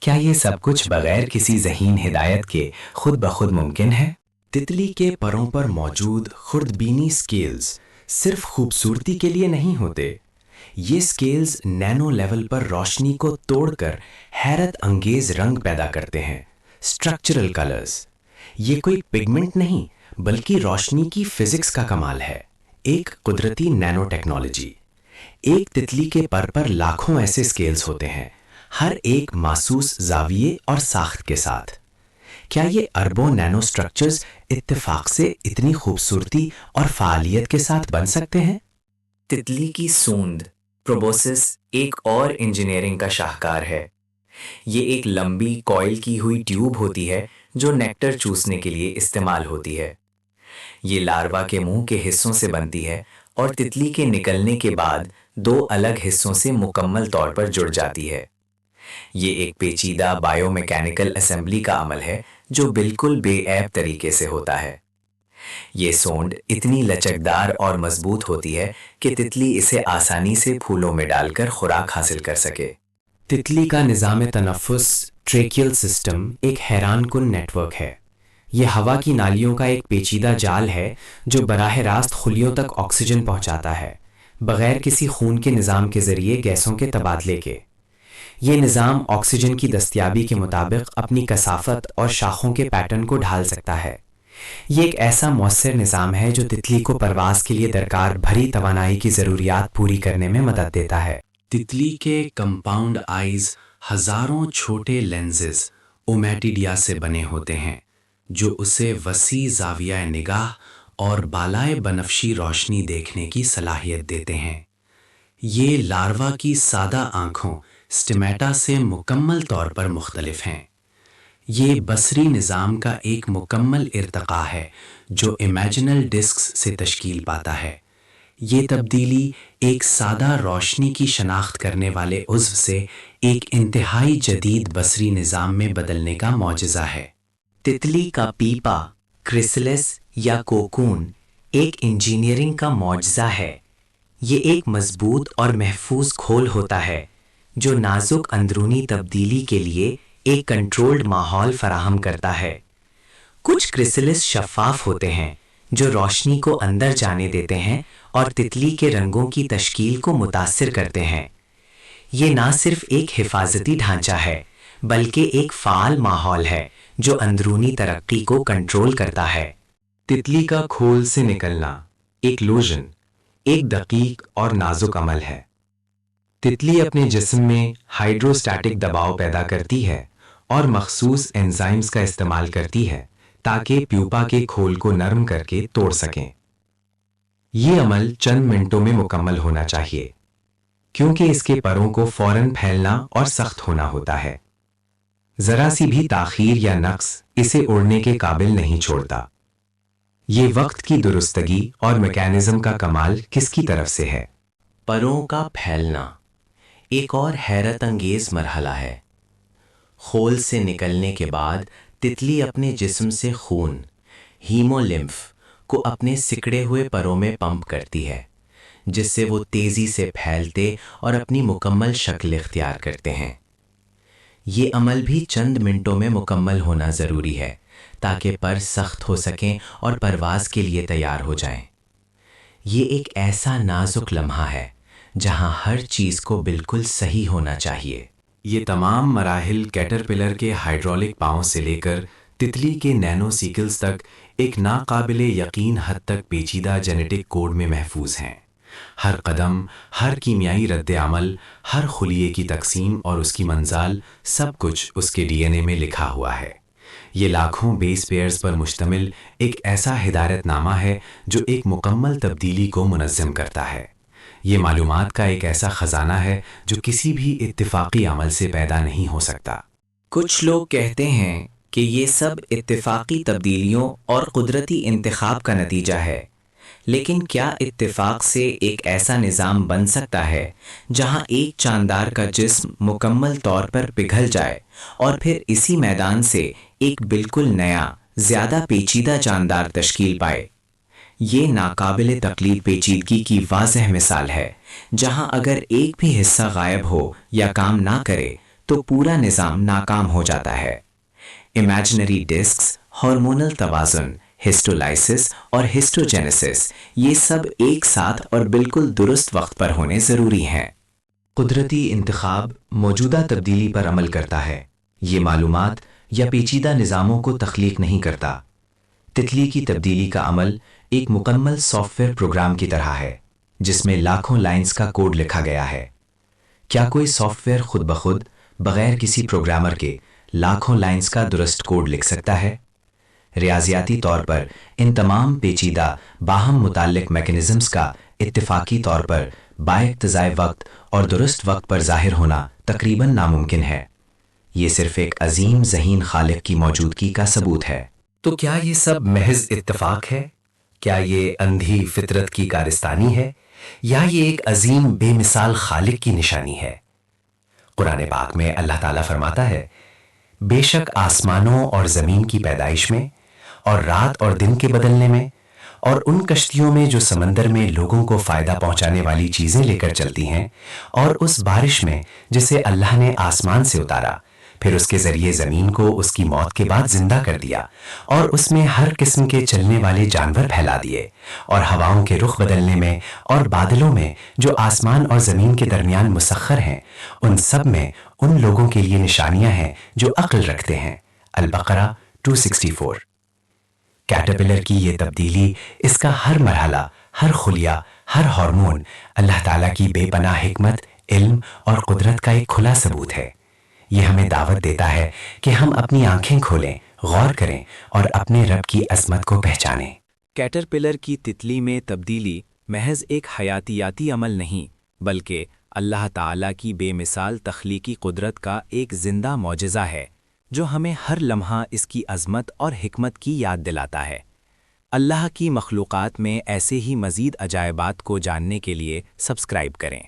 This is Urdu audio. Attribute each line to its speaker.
Speaker 1: کیا یہ سب کچھ بغیر کسی ذہین ہدایت کے خود بخود ممکن ہے؟
Speaker 2: تتلی کے پروں پر موجود خوردبینی سکیلز صرف خوبصورتی کے لیے نہیں ہوتے، یہ سکیلز نینو لیول پر روشنی کو توڑ کر حیرت انگیز رنگ پیدا کرتے ہیں۔ اسٹرکچرل کلرز، یہ کوئی پگمنٹ نہیں بلکہ روشنی کی فزکس کا کمال ہے، ایک قدرتی نینو ٹیکنالوجی۔ ایک تتلی کے پر لاکھوں ایسے سکیلز ہوتے ہیں، ہر ایک محسوس زاویے اور ساخت کے ساتھ۔ کیا یہ اربوں نینو سٹرکچرز اتفاق سے اتنی خوبصورتی اور فعالیت کے ساتھ بن سکتے ہیں؟
Speaker 3: تتلی کی سوند پروبوسس ایک اور انجینئرنگ کا شاہکار ہے۔ یہ ایک لمبی کوئل کی ہوئی ٹیوب ہوتی ہے جو نیکٹر چوسنے کے لیے استعمال ہوتی ہے۔ یہ لاروا کے منہ کے حصوں سے بنتی ہے اور تتلی کے نکلنے کے بعد دو الگ حصوں سے مکمل طور پر جڑ جاتی ہے۔ یہ ایک پیچیدہ بائیو میکینیکل اسمبلی کا عمل ہے جو بالکل بے عیب طریقے سے ہوتا ہے۔ یہ سونڈ اتنی لچکدار اور مضبوط ہوتی ہے کہ تتلی اسے آسانی سے پھولوں میں ڈال کر خوراک حاصل کر سکے۔
Speaker 2: تتلی کا نظام تنفس ٹریکیل سسٹم ایک حیران کن نیٹ ورک ہے۔ یہ ہوا کی نالیوں کا ایک پیچیدہ جال ہے جو براہ راست خلیوں تک آکسیجن پہنچاتا ہے، بغیر کسی خون کے نظام کے ذریعے گیسوں کے تبادلے کے۔ یہ نظام آکسیجن کی دستیابی کے مطابق اپنی کثافت اور شاخوں کے پیٹرن کو ڈھال سکتا ہے۔ یہ ایک ایسا مؤثر نظام ہے جو تتلی کو پرواز کے لیے درکار بھری توانائی کی ضروریات پوری کرنے میں مدد دیتا ہے۔ تتلی کے کمپاؤنڈ آئیز ہزاروں چھوٹے لینزز اومیٹیڈیا سے بنے ہوتے ہیں جو اسے وسیع زاویہ نگاہ اور بالائے بنفشی روشنی دیکھنے کی صلاحیت دیتے ہیں۔ یہ لاروا کی سادہ آنکھوں سٹیمیٹا سے مکمل طور پر مختلف ہیں۔ یہ بصری نظام کا ایک مکمل ارتقاء ہے جو امیجنل ڈسکس سے تشکیل پاتا ہے۔ یہ تبدیلی ایک سادہ روشنی کی شناخت کرنے والے عضو سے ایک انتہائی جدید بصری نظام میں بدلنے کا معجزہ ہے۔
Speaker 3: تتلی کا پیپا، کرسلس یا کوکون ایک انجینئرنگ کا معجزہ ہے۔ یہ ایک مضبوط اور محفوظ کھول ہوتا ہے جو نازک اندرونی تبدیلی کے لیے ایک کنٹرولڈ ماحول فراہم کرتا ہے۔ کچھ کرسلس شفاف ہوتے ہیں جو روشنی کو اندر جانے دیتے ہیں اور تتلی کے رنگوں کی تشکیل کو متاثر کرتے ہیں۔ یہ نہ صرف ایک حفاظتی ڈھانچہ ہے بلکہ ایک فعال ماحول ہے جو اندرونی ترقی کو کنٹرول کرتا ہے۔
Speaker 4: تتلی کا کھول سے نکلنا ایکلوژن ایک دقیق اور نازک عمل ہے۔ تتلی اپنے جسم میں ہائیڈروسٹیٹک دباؤ پیدا کرتی ہے اور مخصوص انزائمز کا استعمال کرتی ہے تاکہ پیوپا کے کھول کو نرم کر کے توڑ سکیں۔ یہ عمل چند منٹوں میں مکمل ہونا چاہیے کیونکہ اس کے پروں کو فوراً پھیلنا اور سخت ہونا ہوتا ہے۔ ذرا سی بھی تاخیر یا نقص اسے اڑنے کے قابل نہیں چھوڑتا۔ یہ وقت کی درستگی اور میکینزم کا کمال کس کی طرف سے ہے؟
Speaker 3: پروں کا پھیلنا ایک اور حیرت انگیز مرحلہ ہے۔ خول سے نکلنے کے بعد تتلی اپنے جسم سے خون ہیمولمف کو اپنے سکڑے ہوئے پروں میں پمپ کرتی ہے جس سے وہ تیزی سے پھیلتے اور اپنی مکمل شکل اختیار کرتے ہیں۔ یہ عمل بھی چند منٹوں میں مکمل ہونا ضروری ہے تاکہ پر سخت ہو سکیں اور پرواز کے لیے تیار ہو جائیں۔ یہ ایک ایسا نازک لمحہ ہے جہاں ہر چیز کو بالکل صحیح ہونا چاہیے۔
Speaker 2: یہ تمام مراحل کیٹرپلر کے ہائیڈرولک پاؤں سے لے کر تتلی کے نینو سیکلز تک ایک ناقابل یقین حد تک پیچیدہ جینیٹک کوڈ میں محفوظ ہیں۔ ہر قدم، ہر کیمیائی رد عمل، ہر خلیے کی تقسیم اور اس کی منزل، سب کچھ اس کے ڈی این اے میں لکھا ہوا ہے۔ یہ لاکھوں بیس پیئرز پر مشتمل ایک ایسا ہدایت نامہ ہے جو ایک مکمل تبدیلی کو منظم کرتا ہے۔ یہ معلومات کا ایک ایسا خزانہ ہے جو کسی بھی اتفاقی عمل سے پیدا نہیں ہو سکتا۔
Speaker 3: کچھ لوگ کہتے ہیں کہ یہ سب اتفاقی تبدیلیوں اور قدرتی انتخاب کا نتیجہ ہے، لیکن کیا اتفاق سے ایک ایسا نظام بن سکتا ہے جہاں ایک چاندار کا جسم مکمل طور پر پگھل جائے اور پھر اسی میدان سے ایک بالکل نیا، زیادہ پیچیدہ چاندار تشکیل پائے؟ یہ ناقابل تقلید پیچیدگی کی واضح مثال ہے، جہاں اگر ایک بھی حصہ غائب ہو یا کام نہ کرے تو پورا نظام ناکام ہو جاتا ہے۔ امیجنری ڈسکس، ہارمونل توازن، ہسٹولائسس اور ہسٹوجینیسس، یہ سب ایک ساتھ اور بالکل درست وقت پر ہونے ضروری ہیں۔
Speaker 2: قدرتی انتخاب موجودہ تبدیلی پر عمل کرتا ہے، یہ معلومات یا پیچیدہ نظاموں کو تخلیق نہیں کرتا۔ تتلی کی تبدیلی کا عمل ایک مکمل سافٹ ویئر پروگرام کی طرح ہے جس میں لاکھوں لائنز کا کوڈ لکھا گیا ہے۔ کیا کوئی سافٹ ویئر خود بخود بغیر کسی پروگرامر کے لاکھوں لائنز کا درست کوڈ لکھ سکتا ہے؟ ریاضیاتی طور پر ان تمام پیچیدہ باہم متعلق میکانزمز کا اتفاقی طور پر بااقتضاء وقت اور درست وقت پر ظاہر ہونا تقریباً ناممکن ہے۔ یہ صرف ایک عظیم ذہین خالق کی موجودگی کا ثبوت ہے۔
Speaker 5: تو کیا یہ سب محض اتفاق ہے؟ کیا یہ اندھی فطرت کی کارستانی ہے یا یہ ایک عظیم بے مثال خالق کی نشانی ہے؟ قرآن پاک میں اللہ تعالیٰ فرماتا ہے، بے شک آسمانوں اور زمین کی پیدائش میں اور رات اور دن کے بدلنے میں اور ان کشتیوں میں جو سمندر میں لوگوں کو فائدہ پہنچانے والی چیزیں لے کر چلتی ہیں، اور اس بارش میں جسے اللہ نے آسمان سے اتارا، پھر اس کے ذریعے زمین کو اس کی موت کے بعد زندہ کر دیا، اور اس میں ہر قسم کے چلنے والے جانور پھیلا دیے، اور ہواؤں کے رخ بدلنے میں اور بادلوں میں جو آسمان اور زمین کے درمیان مسخر ہیں، ان سب میں ان لوگوں کے لیے نشانیاں ہیں جو عقل رکھتے ہیں۔ البقرہ 264۔ کیٹرپلر کی یہ تبدیلی، اس کا ہر مرحلہ، ہر خلیہ، ہر ہارمون اللہ تعالیٰ کی بے پناہ حکمت، علم اور قدرت کا ایک کھلا ثبوت ہے۔ یہ ہمیں دعوت دیتا ہے کہ ہم اپنی آنکھیں کھولیں، غور کریں اور اپنے رب کی عظمت کو پہچانیں۔
Speaker 2: کیٹرپلر کی تتلی میں تبدیلی محض ایک حیاتیاتی عمل نہیں، بلکہ اللہ تعالیٰ کی بے مثال تخلیقی قدرت کا ایک زندہ معجزہ ہے جو ہمیں ہر لمحہ اس کی عظمت اور حکمت کی یاد دلاتا ہے۔ اللہ کی مخلوقات میں ایسے ہی مزید عجائبات کو جاننے کے لیے سبسکرائب کریں۔